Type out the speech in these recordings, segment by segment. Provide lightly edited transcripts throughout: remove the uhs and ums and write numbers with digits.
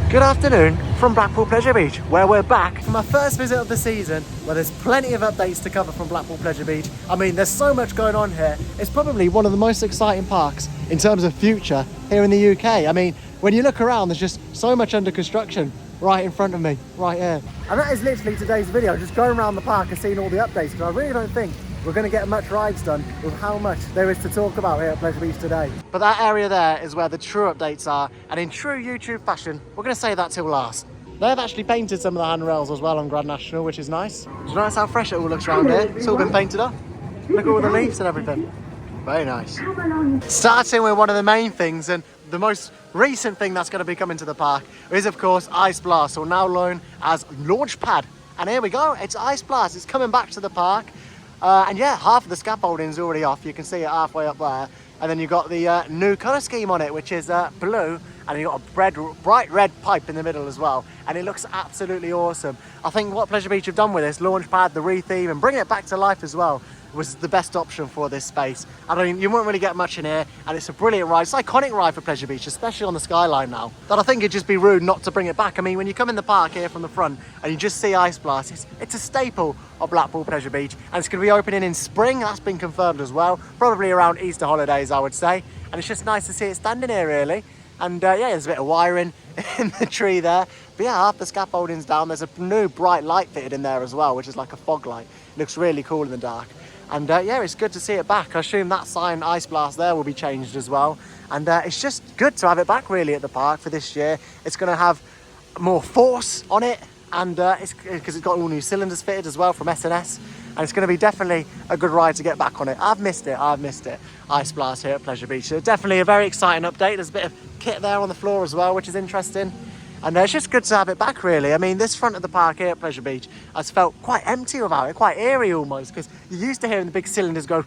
Good afternoon from Blackpool Pleasure Beach, where we're back for my first visit of the season, where there's plenty of updates to cover from Blackpool Pleasure Beach. I mean, there's so much going on here. It's probably one of the most exciting parks in terms of future here in the UK. I mean, when you look around, there's just so much under construction right in front of me, right here. And that is literally today's video, just going around the park and seeing all the updates, because I really don't think we're going to get much rides done with how much there is to talk about here at Pleasure Beach today. But that area there is where the true updates are, and in true YouTube fashion, we're going to say that till last. They've actually painted some of the handrails as well on Grand National, which is nice. Do you notice how fresh it all looks around here? It's all been painted up. Look at all the leaves and everything. Very nice. Starting with one of the main things, and the most recent thing that's going to be coming to the park is, of course, Ice Blast, or now known as Launchpad. And here we go, it's Ice Blast. It's coming back to the park. And yeah, half of the scaffolding is already off. You can see it halfway up there. And then you've got the new colour scheme on it, which is blue. And you've got a bright red pipe in the middle as well. And it looks absolutely awesome. I think what Pleasure Beach have done with this Launchpad, the re-theme, and bringing it back to life as well, was the best option for this space. I mean, you won't really get much in here, and it's a brilliant ride. It's an iconic ride for Pleasure Beach, especially on the skyline now, that I think it'd just be rude not to bring it back. I mean, when you come in the park here from the front and you just see Ice Blast, it's a staple of Blackpool Pleasure Beach, and it's going to be opening in spring. That's been confirmed as well, probably around Easter holidays, I would say. And it's just nice to see it standing here, really. And yeah, there's a bit of wiring in the tree there. But yeah, half the scaffolding's down. There's a new bright light fitted in there as well, which is like a fog light. It looks really cool in the dark. And yeah, it's good to see it back. I assume that sign Ice Blast there will be changed as well. And it's just good to have it back really at the park for this year. It's going to have more force on it, and it's because it's got all new cylinders fitted as well from S&S. And it's going to be definitely a good ride to get back on it. I've missed it. Ice Blast here at Pleasure Beach. So definitely a very exciting update. There's a bit of kit there on the floor as well, which is interesting. And it's just good to have it back, really. I mean, this front of the park here at Pleasure Beach has felt quite empty without it, quite eerie almost, because you're used to hearing the big cylinders go,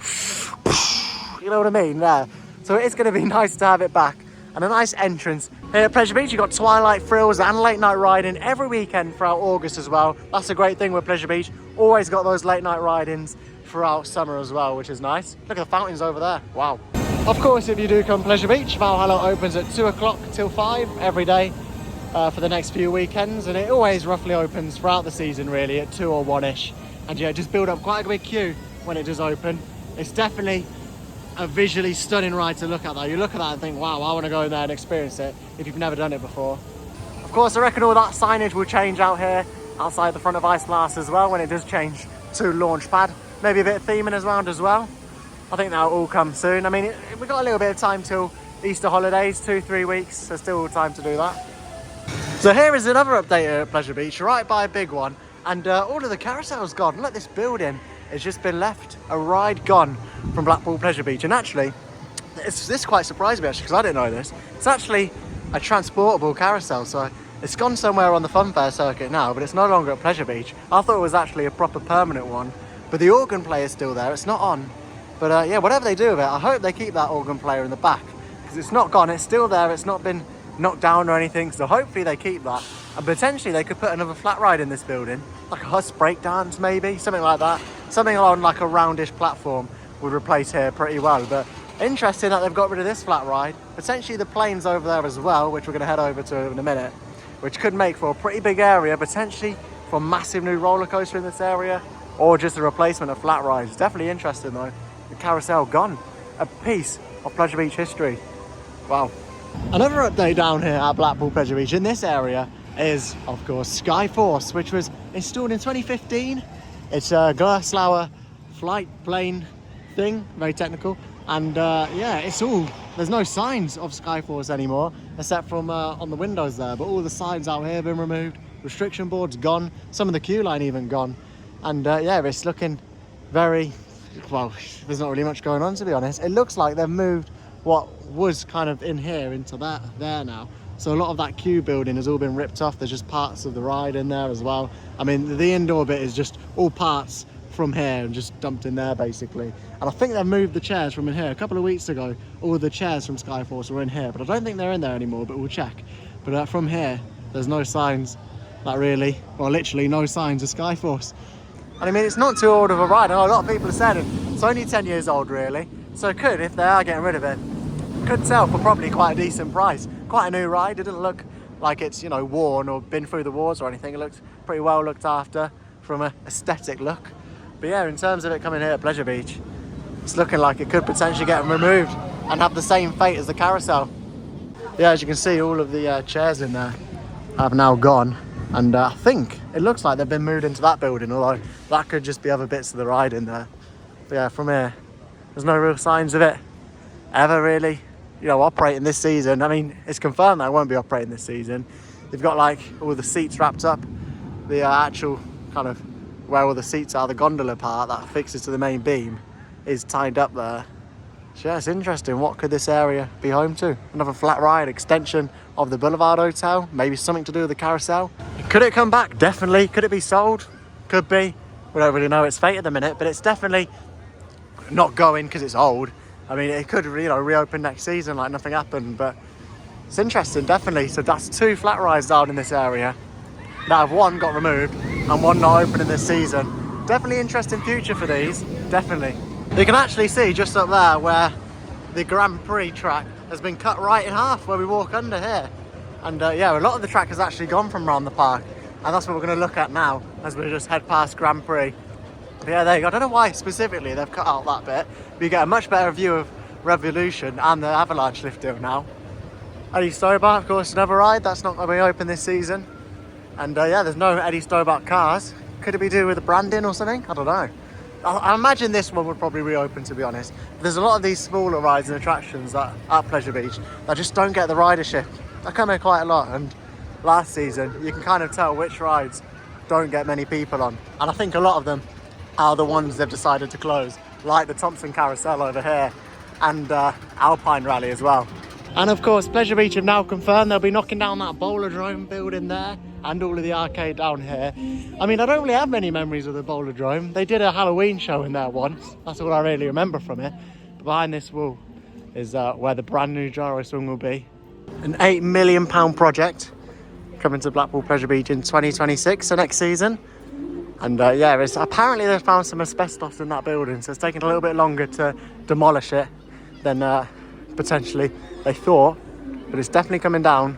you know what I mean, there. So it is going to be nice to have it back. And a nice entrance. Here at Pleasure Beach, you've got twilight thrills and late night riding every weekend throughout August as well. That's a great thing with Pleasure Beach. Always got those late night ride-ins throughout summer as well, which is nice. Look at the fountains over there, wow. Of course, if you do come Pleasure Beach, Valhalla opens at 2 o'clock till 5 every day. For the next few weekends, and it always roughly opens throughout the season really at 2 or 1ish, and yeah, just build up quite a big queue when it does open. It's definitely a visually stunning ride to look at though. You look at that and think, wow, I want to go in there and experience it if you've never done it before. Of course, I reckon all that signage will change out here outside the front of Ice Blast as well when it does change to Launchpad. Maybe a bit of theming around as well. I think that'll all come soon. I mean, we've got a little bit of time till Easter holidays, 2-3 weeks, so still time to do that. So here is another update here at Pleasure Beach, right by Big One, and all of the carousel's gone. Look, this building has just been left a ride gone from Blackpool Pleasure Beach. And actually, this quite surprised me actually, because I didn't know this. It's actually a transportable carousel, so it's gone somewhere on the funfair circuit now, but it's no longer at Pleasure Beach. I thought it was actually a proper permanent one, but the organ player is still there. It's not on, but yeah, whatever they do with it, I hope they keep that organ player in the back, because it's not gone. It's still there. It's not been knocked down or anything, so hopefully they keep that, and potentially they could put another flat ride in this building, like a Huss breakdance maybe, something like that. Something along like a roundish platform would replace here pretty well. But interesting that they've got rid of this flat ride. Potentially the planes over there as well, which we're going to head over to in a minute, which could make for a pretty big area, potentially for a massive new roller coaster in this area, or just a replacement of flat rides. Definitely interesting though. The carousel gone, a piece of Pleasure Beach history. Wow. Another update down here at Blackpool Pleasure Beach in this area is, of course, Skyforce, which was installed in 2015. It's a Gerstlauer flight plane thing, very technical. And yeah, it's all, there's no signs of Skyforce anymore, except from on the windows there. But all the signs out here have been removed. Restriction boards gone. Some of the queue line even gone. And yeah, it's looking very, well, there's not really much going on, to be honest. It looks like they've moved what was kind of in here into that there now. So a lot of that queue building has all been ripped off. There's just parts of the ride in there as well. I mean, the indoor bit is just all parts from here and just dumped in there basically. And I think they've moved the chairs from in here. A couple of weeks ago, all the chairs from Skyforce were in here, but I don't think they're in there anymore, but we'll check. But from here, there's no signs that really, well, literally no signs of Skyforce. And I mean, it's not too old of a ride. I know a lot of people have said it. It's only 10 years old really. So it could, if they are getting rid of it, could sell for probably quite a decent price. Quite a new ride. It didn't look like it's, you know, worn or been through the wars or anything. It looks pretty well looked after from an aesthetic look. But yeah, in terms of it coming here at Pleasure Beach, it's looking like it could potentially get removed and have the same fate as the Carousel. Yeah, as you can see, all of the chairs in there have now gone, and I think it looks like they've been moved into that building, although that could just be other bits of the ride in there. But yeah, from here, there's no real signs of it ever really, you know, operating this season. I mean, it's confirmed that it won't be operating this season. They've got like all the seats wrapped up, the actual kind of where all the seats are, the gondola part that fixes to the main beam is tied up there. So yeah, it's interesting. What could this area be home to? Another flat ride, extension of the Boulevard Hotel, maybe something to do with the Carousel. Could it come back? Definitely. Could it be sold? Could be. We don't really know its fate at the minute, but it's definitely not going because it's old. I mean, it could, you know, reopen next season like nothing happened, but it's interesting, definitely. So that's 2 flat rides down in this area. Now, one got removed and one not opening this season. Definitely interesting future for these, definitely. You can actually see just up there where the Grand Prix track has been cut right in half where we walk under here. And yeah, a lot of the track has actually gone from around the park, and that's what we're going to look at now as we just head past Grand Prix. But yeah, there you go. I don't know why specifically they've cut out that bit, but you get a much better view of Revolution and the Avalanche lift hill now. Eddie Stobart, of course, another ride that's not going to be open this season. And yeah, there's no Eddie Stobart cars. Could it be due with the branding or something? I don't know. I imagine this one would probably reopen, to be honest. There's a lot of these smaller rides and attractions that at Pleasure Beach that just don't get the ridership. I come here quite a lot, and last season you can kind of tell which rides don't get many people on. And I think a lot of them are the ones they've decided to close, like the Thompson Carousel over here and Alpine Rally as well. And of course, Pleasure Beach have now confirmed they'll be knocking down that Bowlerdrome building there and all of the arcade down here. I mean, I don't really have many memories of the Bowlerdrome. They did a Halloween show in there once. That's all I really remember from it. But behind this wall is where the brand new Gyro Swing will be. An £8 million project coming to Blackpool Pleasure Beach in 2026, so next season. And yeah, apparently they've found some asbestos in that building, so it's taking a little bit longer to demolish it than potentially they thought, but it's definitely coming down,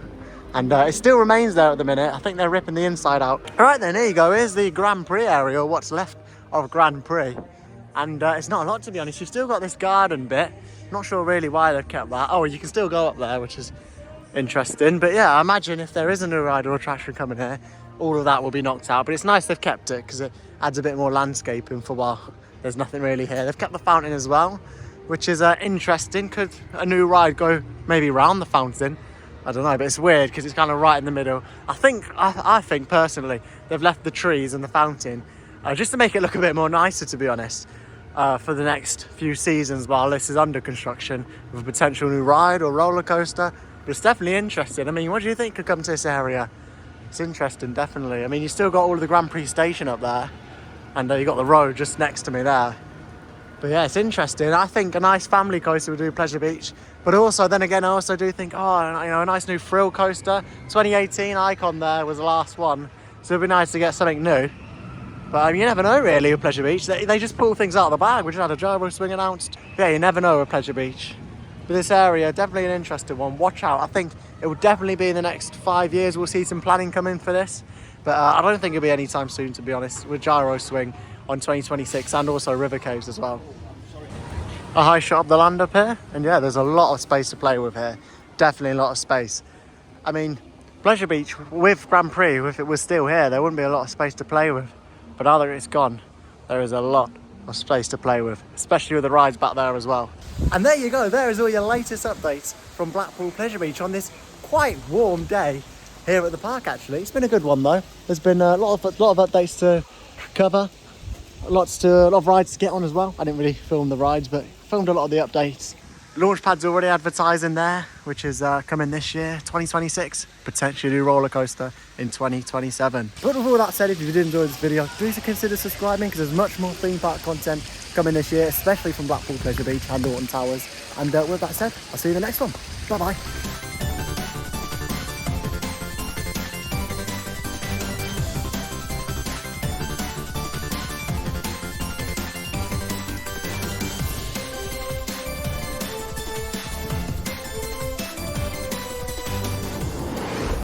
and it still remains there at the minute. I think they're ripping the inside out. All right then, here you go. Here's the Grand Prix area, or what's left of Grand Prix, and it's not a lot, to be honest. You've still got this garden bit. Not sure really why they've kept that. Oh, you can still go up there, which is interesting. But yeah, I imagine if there is a new ride or attraction coming here, all of that will be knocked out. But it's nice they've kept it because it adds a bit more landscaping for while there's nothing really here. They've kept the fountain as well, which is interesting. Could a new ride go maybe round the fountain? I don't know, but it's weird because it's kind of right in the middle. I think personally they've left the trees and the fountain just to make it look a bit more nicer, to be honest, for the next few seasons while this is under construction with a potential new ride or roller coaster. But it's definitely interesting. I mean, what do you think could come to this area? It's interesting, definitely. I mean, you still got all of the Grand Prix station up there, and you got the road just next to me there. But yeah, it's interesting. I think a nice family coaster would do Pleasure Beach. But also, then again, I also do think, oh, you know, a nice new thrill coaster. 2018 Icon there was the last one. So it'd be nice to get something new. But you never know, really, with Pleasure Beach. They just pull things out of the bag. We just had a Gyro Swing announced. Yeah, you never know with Pleasure Beach. But this area, definitely an interesting one. Watch out. I think it will definitely be in the next 5 years. We'll see some planning come in for this. But I don't think it'll be anytime soon, to be honest, with Gyro Swing on 2026 and also River Caves as well. A high shot of the land up here, and yeah, there's a lot of space to play with here. Definitely a lot of space. I mean, Pleasure Beach with Grand Prix, if it was still here, there wouldn't be a lot of space to play with. But now that it's gone, there is a lot of space to play with, especially with the rides back there as well. And there you go, there is all your latest updates from Blackpool Pleasure Beach on this quite warm day here at the park. Actually, it's been a good one though. There's been a lot of updates to cover, a lot of rides to get on as well. I didn't really film the rides, but filmed a lot of the updates. Launchpad's already advertising there, which is coming this year, 2026. Potentially a new roller coaster in 2027. But with all that said, if you did enjoy this video, do consider subscribing because there's much more theme park content coming this year, especially from Blackpool Pleasure Beach and Alton Towers. And with that said, I'll see you in the next one. Bye bye.